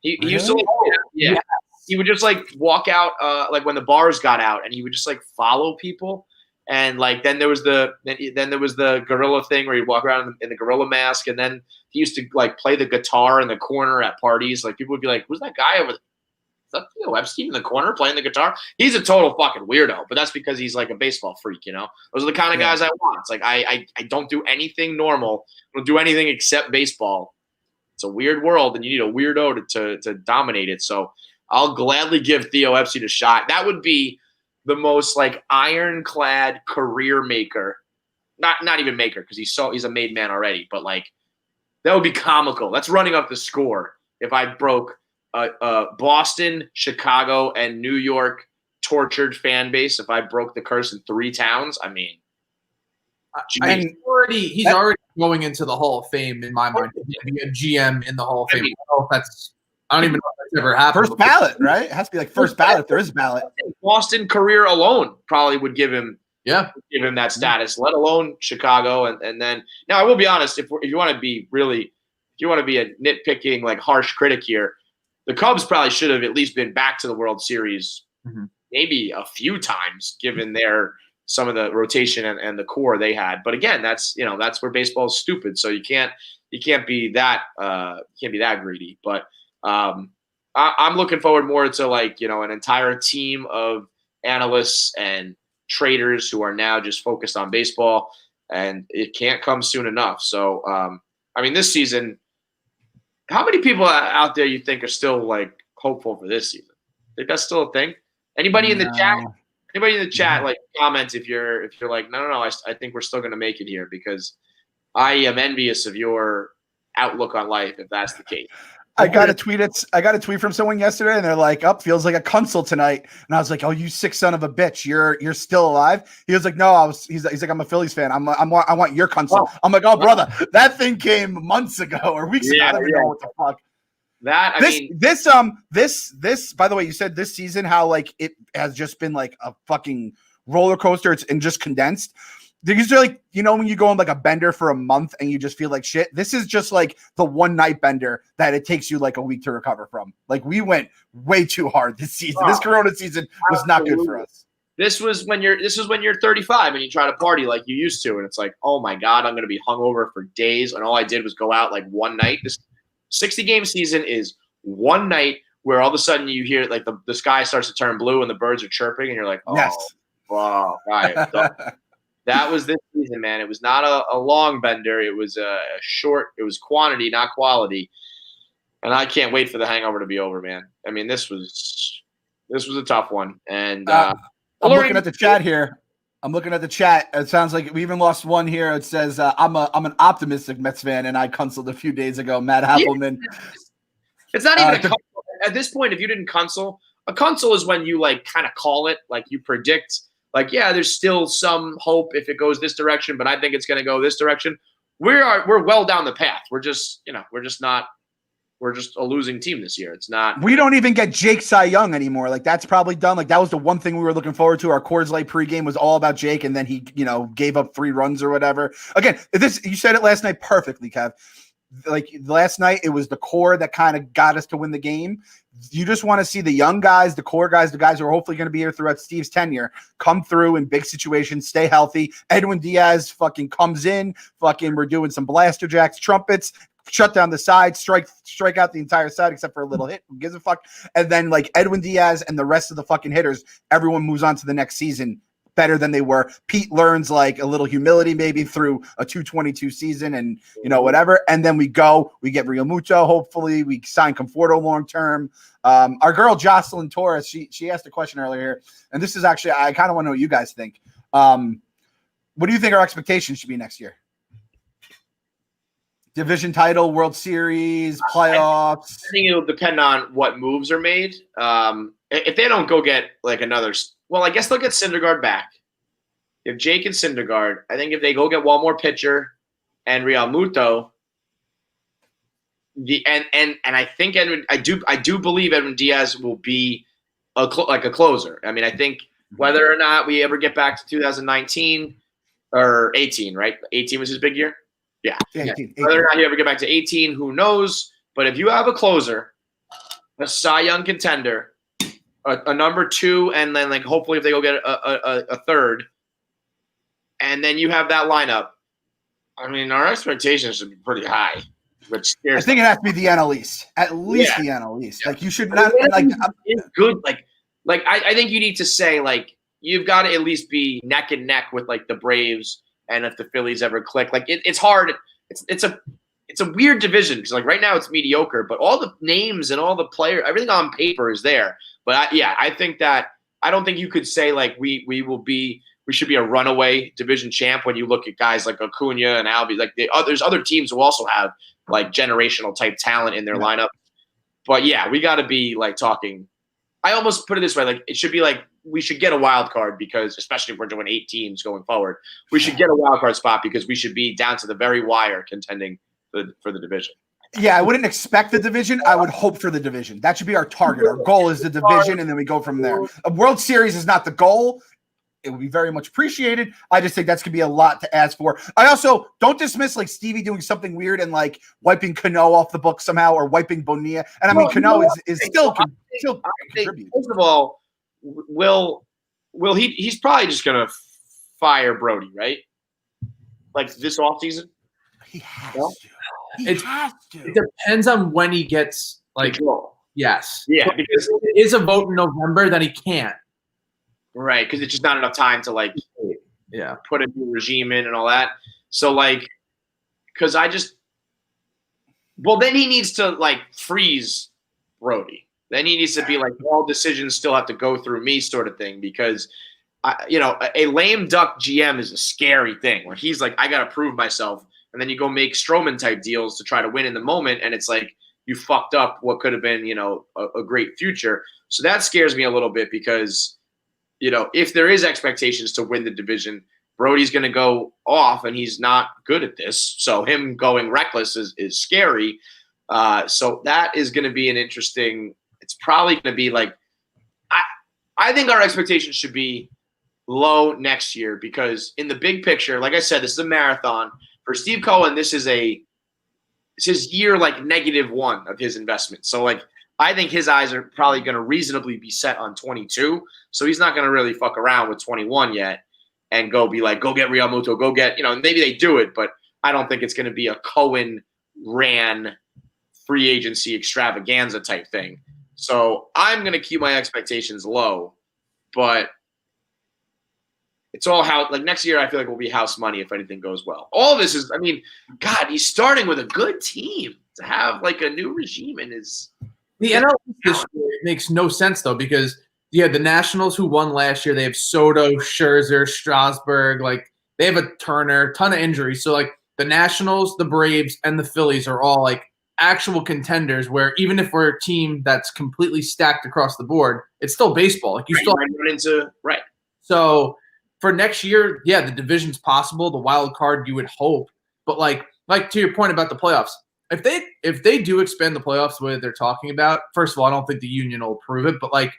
He used to, he would just like walk out, like when the bars got out, and he would just like follow people. And like then there was the gorilla thing where he'd walk around in the gorilla mask, and then he used to like play the guitar in the corner at parties. Like people would be like, "Who's that guy over there? Is that Theo Epstein in the corner playing the guitar?" He's a total fucking weirdo, but that's because he's like a baseball freak, Those are the kind of guys I want. It's like I don't do anything normal. I don't do anything except baseball. It's a weird world, and you need a weirdo to dominate it. So I'll gladly give Theo Epstein a shot. That would be the most like ironclad career maker. Not even maker, because he's a made man already, but like that would be comical. That's running up the score if I broke Boston, Chicago, and New York tortured fan base. If I broke the curse in 3 towns, I mean, he's already going into the Hall of Fame in my mind. He'd be a GM in the Hall of Fame. I don't even know if that's ever happened. First ballot, right? It has to be like first ballot if there is a ballot. Boston career alone probably would give him that status, let alone Chicago. And then now I will be honest, if you want to be a nitpicking, like harsh critic here, the Cubs probably should have at least been back to the World Series maybe a few times, given some of the rotation and the core they had. But again, that's where baseball is stupid. So you can't be that greedy. But I'm looking forward more to like, an entire team of analysts and traders who are now just focused on baseball, and it can't come soon enough. So, I mean, this season, how many people out there you think are still like hopeful for this season? Think that's still a thing? Anybody in the chat? Anybody in the chat, like, comment if you're like, no, I think we're still going to make it here, because I am envious of your outlook on life if that's the case. I got a tweet from someone yesterday, and they're like, feels like a console tonight. And I was like, oh, you sick son of a bitch. You're still alive? He was like, no, he's like, I'm a Phillies fan. I want your console. Oh. I'm like, oh, brother, that thing came months ago or weeks ago. I don't even know what the fuck. This, by the way, you said this season, how like it has just been like a fucking roller coaster. It's and just condensed. These are like, when you go on like a bender for a month and you just feel like shit. This is just like the one night bender that it takes you like a week to recover from. Like we went way too hard this season. This Corona season was not good for us. This was when you're 35 and you try to party like you used to, and it's like, oh my God, I'm going to be hungover for days, and all I did was go out like one night. This 60-game season is one night where all of a sudden you hear like the sky starts to turn blue and the birds are chirping, and you're like, oh, yes. wow, right. That was this season, man. It was not a long bender. It was a short. It was quantity, not quality. And I can't wait for the hangover to be over, man. I mean, this was a tough one. And I'm looking at the chat here. It sounds like we even lost one here. It says I'm an optimistic Mets fan, and I canceled a few days ago. Matt Appleman. It's not even a console. At this point. If you didn't console, a console is when you like kind of call it, like you predict. Like, yeah, there's still some hope if it goes this direction, but I think it's going to go this direction. We're well down the path. We're just a losing team this year. It's not. We don't even get Jake Cy Young anymore. Like, that's probably done. Like, that was the one thing we were looking forward to. Our Coors Light pregame was all about Jake, and then he, gave up 3 runs or whatever. Again, you said it last night perfectly, Kev. Like, last night, it was the core that kind of got us to win the game. You just want to see the young guys, the core guys, the guys who are hopefully going to be here throughout Steve's tenure, come through in big situations, stay healthy. Edwin Diaz fucking comes in. We're doing some blaster jacks, trumpets, shut down the side, strike out the entire side except for a little hit. Who gives a fuck? And then like Edwin Diaz and the rest of the fucking hitters, everyone moves on to the next season better than they were. Pete learns like a little humility maybe through a 222 season and whatever. And then we get Real Muto. Hopefully we sign Conforto long term. Our girl Jocelyn Torres, she asked a question earlier, and this is actually, I kind of want to know what you guys think. What do you think our expectations should be next year? Division title, World Series, playoffs. I think it'll depend on what moves are made. If they don't go get like another, well, I guess they'll get Syndergaard back. If Jake and Syndergaard, I think if they go get one more pitcher and Real Muto, and I think I do believe Edwin Diaz will be a closer. I mean, I think whether or not we ever get back to 2019 or 18, right? 18 was his big year. Yeah. 18. Whether or not you ever get back to 18, who knows? But if you have a closer, a Cy Young contender, a number 2, and then like hopefully if they go get a third, and then you have that lineup, I mean, our expectations should be pretty high. Which scares I think it has to be the NL East, at least the NL East. Yeah. Like you should not it's good. Like I think you need to say like you've got to at least be neck and neck with like the Braves. And if the Phillies ever click, like it's hard. It's a weird division because like right now it's mediocre, but all the names and all the players, everything on paper is there. But I think that I don't think you could say like we should be a runaway division champ when you look at guys like Acuna and Albi. Like there's other teams who also have like generational type talent in their lineup. But yeah, we got to be like talking. I almost put it this way: like it should be like we should get a wild card because, especially if we're doing 8 teams going forward, we should get a wild card spot because we should be down to the very wire contending for the division. Yeah, I wouldn't expect the division. I would hope for the division. That should be our target. Our goal is the division, and then we go from there. A World Series is not the goal. It would be very much appreciated. I just think that's going to be a lot to ask for. I also don't dismiss like Stevie doing something weird and like wiping Cano off the book somehow or wiping Bonilla. And I mean, Cano is still contribute. First of all, he's probably just going to fire Brody, right? Like this offseason? He has to. It depends on when he gets like control. Yes. Yeah, because if it is a vote in November, then he can't. Right, because it's just not enough time to like put a new regime in and all that. So like, because then he needs to like freeze Brody. Then he needs to be like all decisions still have to go through me sort of thing because a lame duck GM is a scary thing where he's like I got to prove myself, and then you go make Stroman type deals to try to win in the moment, and it's like you fucked up what could have been a great future. So that scares me a little bit because. If there is expectations to win the division, Brody's going to go off, and he's not good at this. So him going reckless is scary. So that is going to be an interesting – it's probably going to be like I think our expectations should be low next year because in the big picture, like I said, this is a marathon. For Steve Cohen, this is his year like -1 of his investment. So like – I think his eyes are probably going to reasonably be set on 22. So he's not going to really fuck around with 21 yet and go be like, go get Real Muto, go get, maybe they do it, but I don't think it's going to be a Cohen ran free agency extravaganza type thing. So I'm going to keep my expectations low, but it's all how like next year I feel like will be house money if anything goes well. All this is, I mean, God, he's starting with a good team to have like a new regime in his. The NL this year makes no sense though because you had the Nationals who won last year. They have Soto, Scherzer, Strasburg. Like they have a Turner, ton of injuries. So like the Nationals, the Braves, and the Phillies are all like actual contenders. Where even if we're a team that's completely stacked across the board, it's still baseball. Like you still run into right. So for next year, yeah, the division's possible. The wild card, you would hope, but like to your point about the playoffs. If they do expand the playoffs the way they're talking about, first of all, I don't think the union will approve it, but like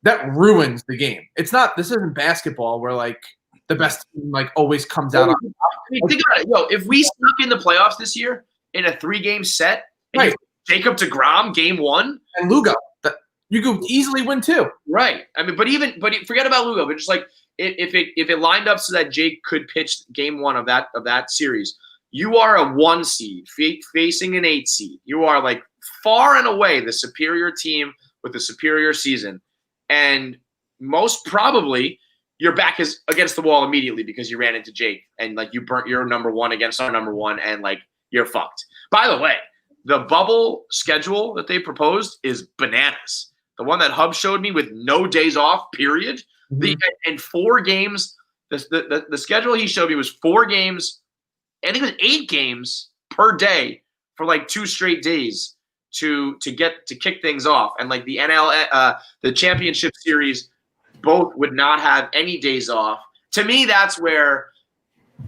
that ruins the game. It's not. This isn't basketball where like the best team like always comes out. I mean, think about it. Yo, if we stuck in the playoffs this year in a 3-game set, and right? Jacob deGrom game 1 and Lugo, you could easily win too. Right. I mean, but forget about Lugo. But just like if it lined up so that Jake could pitch game 1 of that series. You are a 1 seed facing an 8 seed. You are like far and away the superior team with the superior season. And most probably your back is against the wall immediately because you ran into Jake and like you burnt your number 1 against our number 1 and like you're fucked. By the way, the bubble schedule that they proposed is bananas. The one that Hub showed me with no days off, period. Mm-hmm. And 4 games. The schedule he showed me was 4 games. I think it was 8 games per day for like 2 straight days to kick things off. And like the the championship series, both would not have any days off. To me, that's where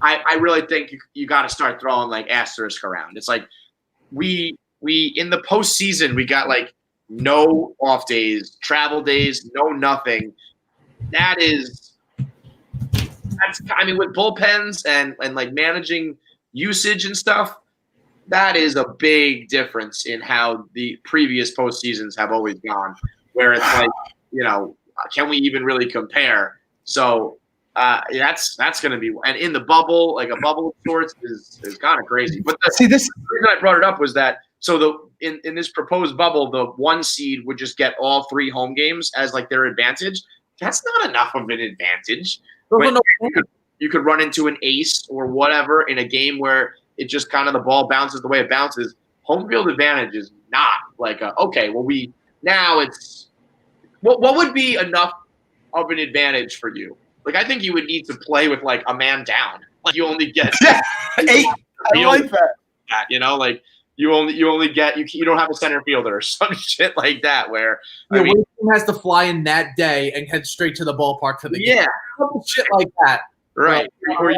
I really think you got to start throwing like asterisk around. It's like we in the postseason we got like no off days, travel days, no nothing. That's I mean with bullpens and like managing usage and stuff, that is a big difference in how the previous postseasons have always gone, where it's like, you know, can we even really compare? So that's going to be, and in the bubble, like a bubble of sorts is kind of crazy. But the reason I brought it up was that in this proposed bubble, the 1 seed would just get all 3 home games as like their advantage. That's not enough of an advantage. You could run into an ace or whatever in a game where it just kind of the ball bounces the way it bounces. Home field advantage is not like okay. Well, it's what would be enough of an advantage for you? Like I think you would need to play with like a man down. Like you only get 8. I like that. You know, like you only get you don't have a center fielder or some shit like that. Where I mean, one team has to fly in that day and head straight to the ballpark for the game. Shit like that. Right. Or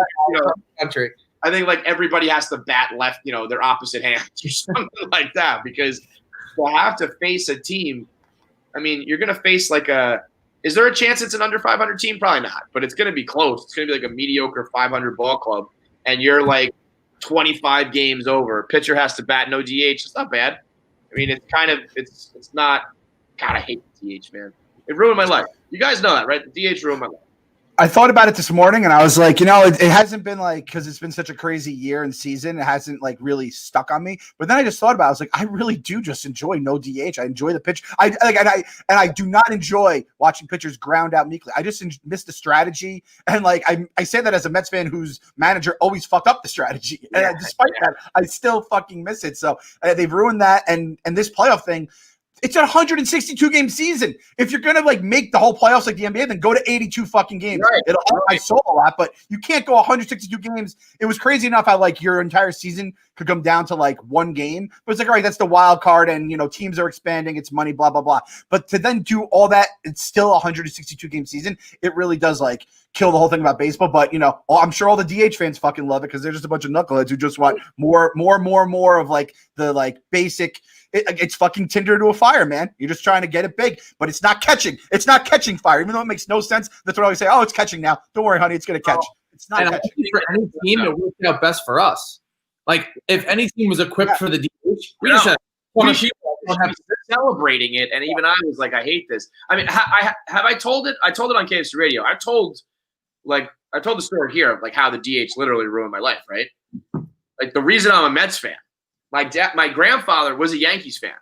country. I think like everybody has to bat left, you know, their opposite hands or something like that because to have to face a team. I mean, you're going to face like is there a chance it's an under 500 team? Probably not, but it's going to be close. It's going to be like a mediocre 500 ball club. And you're like 25 games over. Pitcher has to bat no DH. It's not bad. I mean, it's kind of, it's not, God, I hate the DH, man. It ruined my life. You guys know that, right? The DH ruined my life. I thought about it this morning and I was like, you know, it hasn't been like, because it's been such a crazy year and season, it hasn't like really stuck on me. But then I just thought about it. I was like, I really do just enjoy no DH. I enjoy the pitch. I do not enjoy watching pitchers ground out meekly. I just miss the strategy. And like, I say that as a Mets fan whose manager always fucked up the strategy. And despite that, I still fucking miss it. So they've ruined that. And this playoff thing, it's a 162 game season. If you're gonna like make the whole playoffs like the NBA, then go to 82 fucking games. Right. It'll help my soul a lot, but you can't go 162 games. It was crazy enough how like your entire season could come down to like 1 game. But it's like, all right, that's the wild card, and you know, teams are expanding, it's money, blah, blah, blah. But to then do all that, it's still a 162 game season. It really does like kill the whole thing about baseball. But you know, I'm sure all the DH fans fucking love it because they're just a bunch of knuckleheads who just want more of like the like basic. It's fucking Tinder to a fire, man. You're just trying to get it big, but it's not catching. It's not catching fire, even though it makes no sense. That's what I always say. Oh, it's catching now. Don't worry, honey. It's going to catch. It's not catching. For any team, it worked out best for us. Like, if any team was equipped for the DH, we just had celebrating it. And even I was like, I hate this. I mean, have I told it? I told it on KFC Radio. I told the story here of like how the DH literally ruined my life, right? Like the reason I'm a Mets fan. My grandfather was a Yankees fan.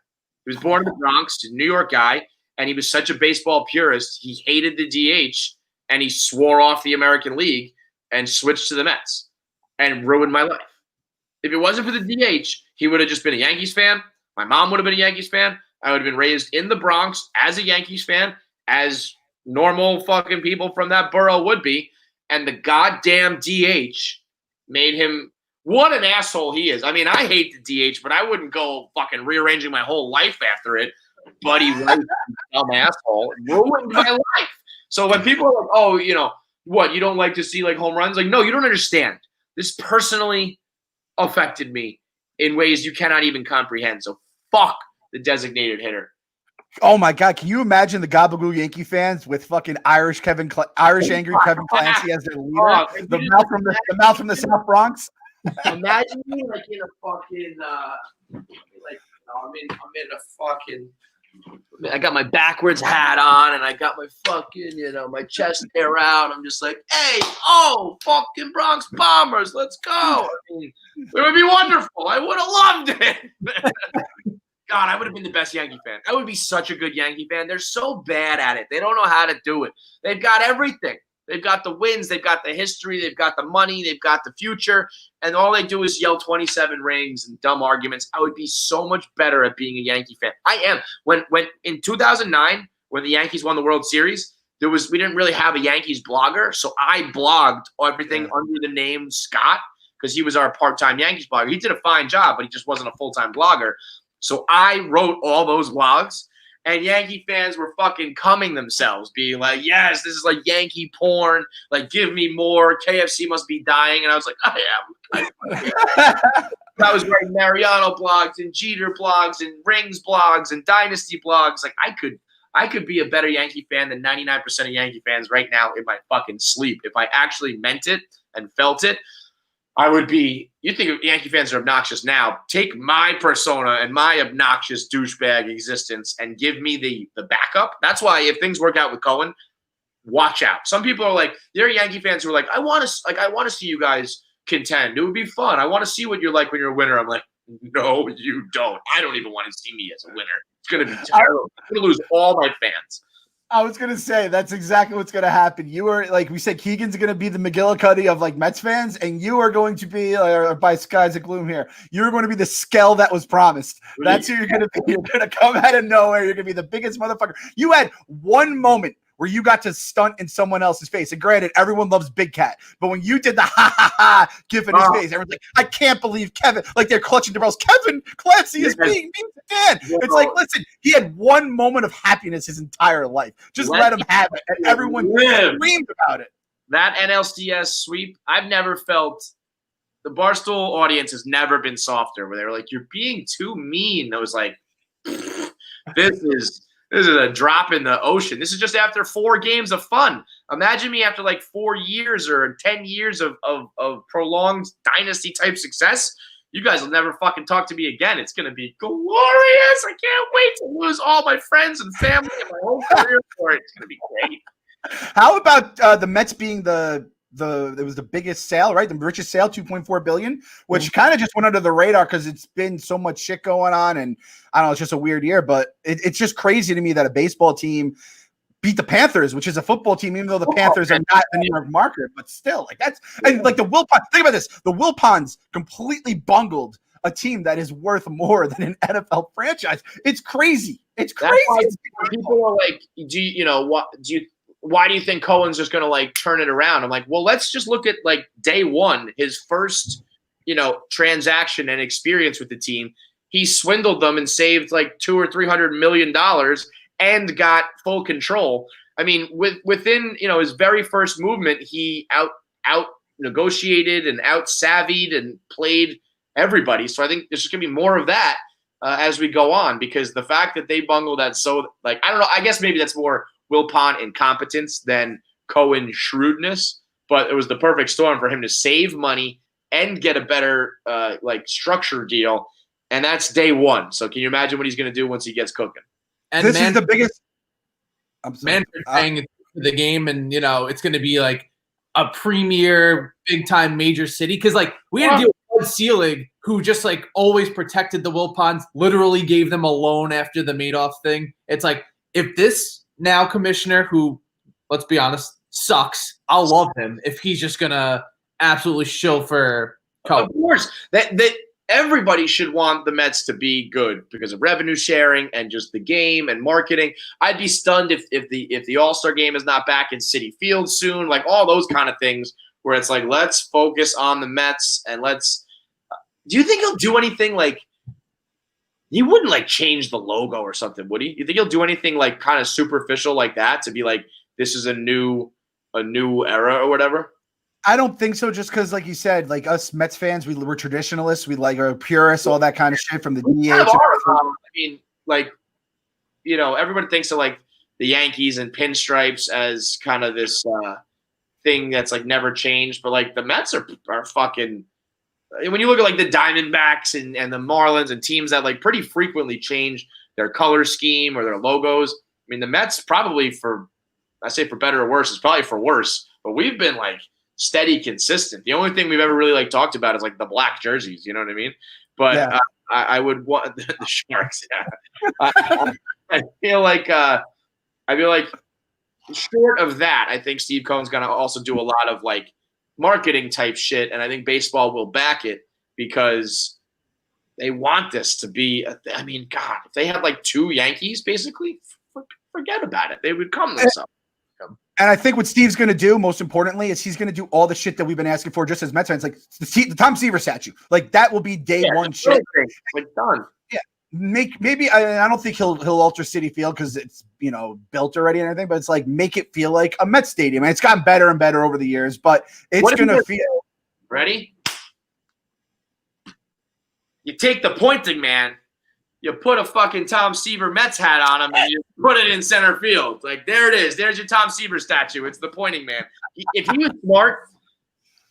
He was born in the Bronx, a New York guy, and he was such a baseball purist. He hated the DH, and he swore off the American League and switched to the Mets and ruined my life. If it wasn't for the DH, he would have just been a Yankees fan. My mom would have been a Yankees fan. I would have been raised in the Bronx as a Yankees fan, as normal fucking people from that borough would be. And the goddamn DH made him – what an asshole he is. I mean, I hate the DH, but I wouldn't go fucking rearranging my whole life after it. Buddy White, dumb asshole, ruined my life. So when people are like, oh, you know, what, you don't like to see like home runs? Like, no, you don't understand. This personally affected me in ways you cannot even comprehend. So fuck the designated hitter. Oh my God! Can you imagine the Gabagool Yankee fans with fucking Irish angry Kevin Clancy as their leader? The mouth from the South Bronx. Imagine me like in a fucking I'm in a fucking. I got my backwards hat on and I got my fucking, my chest hair out. I'm just like, hey, fucking Bronx Bombers, let's go. I mean, it would be wonderful. I would have loved it. God, I would have been the best Yankee fan. I would be such a good Yankee fan. They're so bad at it. They don't know how to do it. They've got everything. They've got the wins. They've got the history. They've got the money. They've got the future. And all they do is yell 27 rings and dumb arguments. I would be so much better at being a Yankee fan. I am. When in 2009, when the Yankees won the World Series, we didn't really have a Yankees blogger. So I blogged everything under the name Scott because he was our part-time Yankees blogger. He did a fine job, but he just wasn't a full-time blogger. So I wrote all those blogs. And Yankee fans were fucking cumming themselves, being like, yes, this is like Yankee porn. Like, give me more. KFC must be dying. And I was like, I am. I was writing Mariano blogs and Jeter blogs and Rings blogs and Dynasty blogs. Like, I could be a better Yankee fan than 99% of Yankee fans right now in my fucking sleep. If I actually meant it and felt it, I would be – you think Yankee fans are obnoxious now. Take my persona and my obnoxious douchebag existence and give me the backup. That's why if things work out with Cohen, watch out. Some people are like – there are Yankee fans who are like, I want to see you guys contend. It would be fun. I want to see what you're like when you're a winner. I'm like, no, you don't. I don't even want to see me as a winner. It's going to be terrible. I'm going to lose all my fans. I was going to say, that's exactly what's going to happen. You are, like we said, Keegan's going to be the McGillicuddy of, like, Mets fans, and you are going to be, by skies of gloom here, you're going to be the skell that was promised. That's who you're going to be. You're going to come out of nowhere. You're going to be the biggest motherfucker. You had one moment where you got to stunt in someone else's face. And granted, everyone loves Big Cat. But when you did the ha gif in his face, everyone's like, I can't believe Kevin. Like, they're clutching their bells. Kevin Clancy is being mean to Dan. It's like, listen, he had one moment of happiness his entire life. Just let him have it. And everyone screamed about it. That NLCS sweep, I've never felt – the Barstool audience has never been softer where they were like, you're being too mean. I was like, this is a drop in the ocean. This is just after 4 games of fun. Imagine me after like 4 years or 10 years of prolonged dynasty type success. You guys will never fucking talk to me again. It's going to be glorious. I can't wait to lose all my friends and family and my whole career for it. It's going to be great. How about the Mets being it was the biggest sale, right? The richest sale, $2.4 billion, which kind of just went under the radar because it's been so much shit going on, and I don't know, it's just a weird year. But it's just crazy to me that a baseball team beat the Panthers, which is a football team, even though the Panthers are not the New York market, but still, like that's and like the Wilpons. Think about this: the Wilpons completely bungled a team that is worth more than an NFL franchise. It's crazy. It's crazy. People are like, why do you think Cohen's just going to like turn it around? I'm like, well, let's just look at like day one, his first, transaction and experience with the team. He swindled them and saved like $200 or $300 million and got full control. I mean, within his very first movement, he out negotiated and out savvied and played everybody. So I think there's just going to be more of that as we go on, because the fact that they bungled that, so like, I don't know, I guess maybe that's more Wilpon incompetence than Cohen shrewdness, but it was the perfect storm for him to save money and get a better structure deal, and that's day one. So can you imagine what he's going to do once he gets cooking? And this is the biggest. Manfred's saying it's the game, and it's going to be like a premier, big time, major city, because like we had to deal with Bud Selig, who just like always protected the Wilpons, literally gave them a loan after the Madoff thing. It's like if this now commissioner, who, let's be honest, sucks. I'll love him if he's just gonna absolutely shill for Cohen. Of course, that everybody should want the Mets to be good because of revenue sharing and just the game and marketing. I'd be stunned if the All-Star game is not back in Citi Field soon, like all those kind of things where it's like, let's focus on the Mets and do you think he'll do anything like he wouldn't like change the logo or something, would he? You think he'll do anything like kind of superficial like that to be like, this is a new era or whatever? I don't think so. Just because, like you said, like us Mets fans, we're traditionalists. We like are purists, all that kind of shit from the DH. I mean, like, you know, everyone thinks of like the Yankees and pinstripes as kind of this thing that's like never changed, but like the Mets are fucking. When you look at like the Diamondbacks and the Marlins and teams that like pretty frequently change their color scheme or their logos, I mean, the Mets probably for better or worse, it's probably for worse, but we've been like steady, consistent. The only thing we've ever really like talked about is like the black jerseys, you know what I mean? But yeah. I would want the Sharks. Yeah. I feel like short of that, I think Steve Cohen's going to also do a lot of like marketing type shit, and I think baseball will back it because they want this to be. I mean, God, if they had like 2 Yankees, basically, forget about it. They would come this up. And I think what Steve's going to do, most importantly, is he's going to do all the shit that we've been asking for just as Mets fans, like the Tom Seaver statue. Like that will be day one shit. Like done. Yeah. Maybe I don't think he'll alter Citi Field because it's, you know, built already and everything, but it's like make it feel like a Mets stadium. And it's gotten better and better over the years, but it's going to feel. Ready? You take the pointing man. You put a fucking Tom Seaver Mets hat on him and you put it in center field. Like, there it is. There's your Tom Seaver statue. It's the pointing man. If he was smart,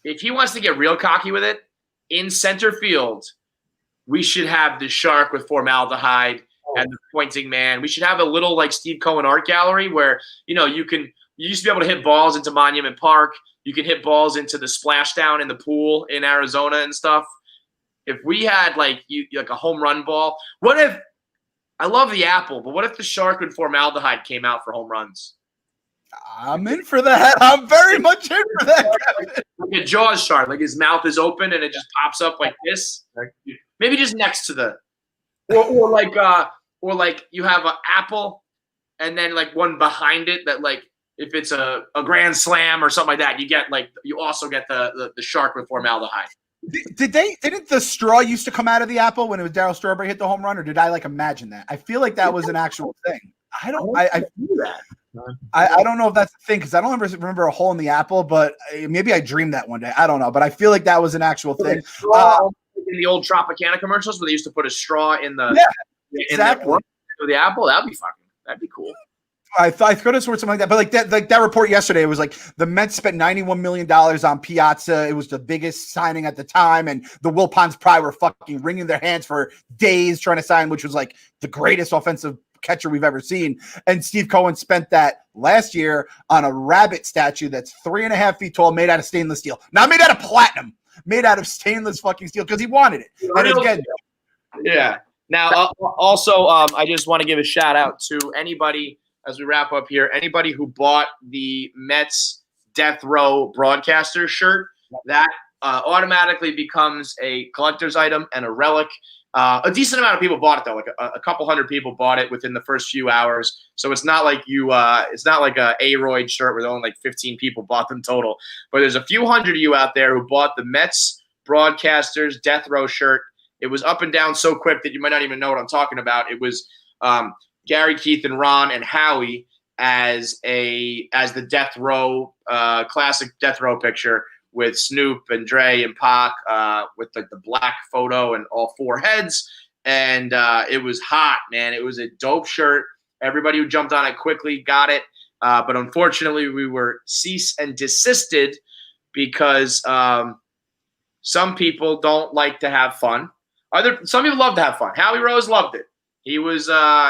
if he wants to get real cocky with it, in center field, we should have the shark with formaldehyde and the pointing man. We should have a little, like, Steve Cohen art gallery where, you know, you used to be able to hit balls into Monument Park. You can hit balls into the splashdown in the pool in Arizona and stuff. If we had like a home run ball, what if I love the apple, but what if the shark with formaldehyde came out for home runs? I'm in for that. I'm very much in for that. Like a Jaws shark, like his mouth is open and it just pops up like this. Maybe just next to the, or like you have an apple and then like one behind it that like if it's a grand slam or something like that, you also get the shark with formaldehyde. Didn't the straw used to come out of the apple when it was Darryl Strawberry hit the home run, or did I like imagine that? I feel like that was an actual thing. I don't know if that's the thing because I don't remember a hole in the apple, but maybe I dreamed that one day. I don't know, but I feel like that was an actual thing. In the old Tropicana commercials where they used to put a straw in the exactly the apple, that'd be cool. I could have sworn something like that, but like that report yesterday, it was like the Mets spent $91 million on Piazza. It was the biggest signing at the time, and the Wilpons probably were fucking wringing their hands for days trying to sign, which was like the greatest offensive catcher we've ever seen. And Steve Cohen spent that last year on a rabbit statue that's 3.5 feet tall, made out of stainless steel, not made out of platinum, made out of stainless fucking steel because he wanted it. And again, yeah. Now, also, I just want to give a shout out to anybody. As we wrap up here, anybody who bought the Mets Death Row broadcaster shirt, that automatically becomes a collector's item and a relic. A decent amount of people bought it, though. Like a couple hundred people bought it within the first few hours. So it's not like it's not like a Aroid shirt where only like 15 people bought them total. But there's a few hundred of you out there who bought the Mets Broadcasters Death Row shirt. It was up and down so quick that you might not even know what I'm talking about. It was Gary, Keith, and Ron and Howie as the Death Row classic Death Row picture with Snoop and Dre and Pac with like the black photo and all 4 heads, and it was hot, man. It was a dope shirt. Everybody who jumped on it quickly got it, but unfortunately we were cease and desisted because some people don't like to have fun. Some people love to have fun. Howie Rose loved it. He was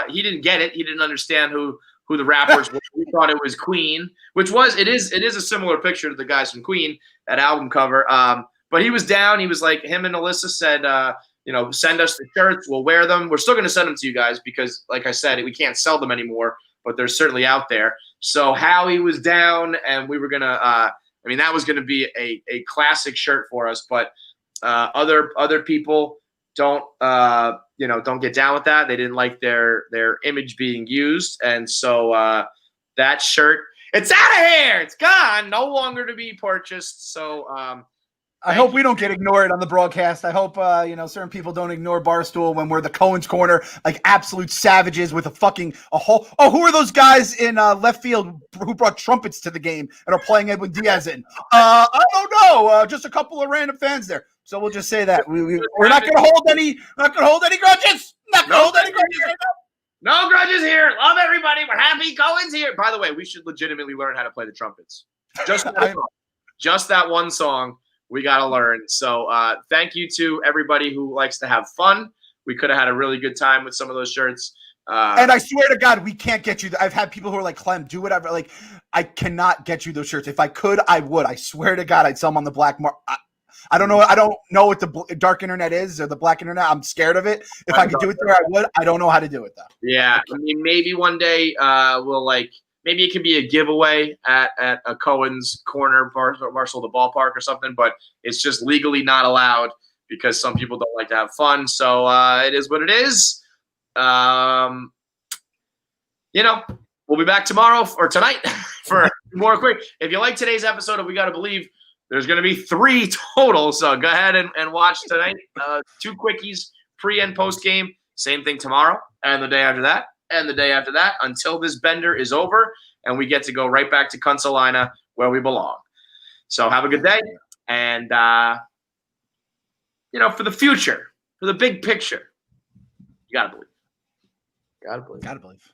he didn't get it. He didn't understand who the rappers were. He thought it was Queen, which it is a similar picture to the guys from Queen, that album cover. But he was down. He was like, him and Alyssa said, send us the shirts. We'll wear them. We're still going to send them to you guys because, like I said, we can't sell them anymore, but they're certainly out there. So Howie was down, and we were gonna. That was gonna be a classic shirt for us. But other people don't don't get down with that. They didn't like their image being used, and so that shirt, it's out of here. It's gone. No longer to be purchased. So I hope we don't get ignored on the broadcast. I hope certain people don't ignore Barstool when we're the Cohen's Corner, like absolute savages with a whole. Oh, who are those guys in left field who brought trumpets to the game and are playing Edwin Diaz in? I don't know. Just a couple of random fans there. So we'll just say that we're not going to hold any. Not going to hold any grudges. Not going to hold any grudges. No grudges here. Love everybody. We're happy. Cohen's here. By the way, we should legitimately learn how to play the trumpets. Just that one song. We got to learn. So thank you to everybody who likes to have fun. We could have had a really good time with some of those shirts. And I swear to God, we can't get you. I've had people who are like, Clem, do whatever. Like, I cannot get you those shirts. If I could, I would. I swear to God, I'd sell them on the black market. I don't know. I don't know what the dark internet is or the black internet. I'm scared of it. If I could do it there, I would. I don't know how to do it, though. Yeah. Maybe one day we'll maybe it can be a giveaway at a Cohen's Corner, Marshall the Ballpark or something, but it's just legally not allowed because some people don't like to have fun. So it is what it is. We'll be back tomorrow or tonight for more quick. If you like today's episode of We Gotta Believe, there's going to be 3 total. So go ahead and watch tonight. 2 quickies, pre and post game. Same thing tomorrow and the day after that. And the day after that, until this bender is over and we get to go right back to Consolina where we belong. So have a good day. And, for the future, for the big picture, you got to believe. Gotta believe.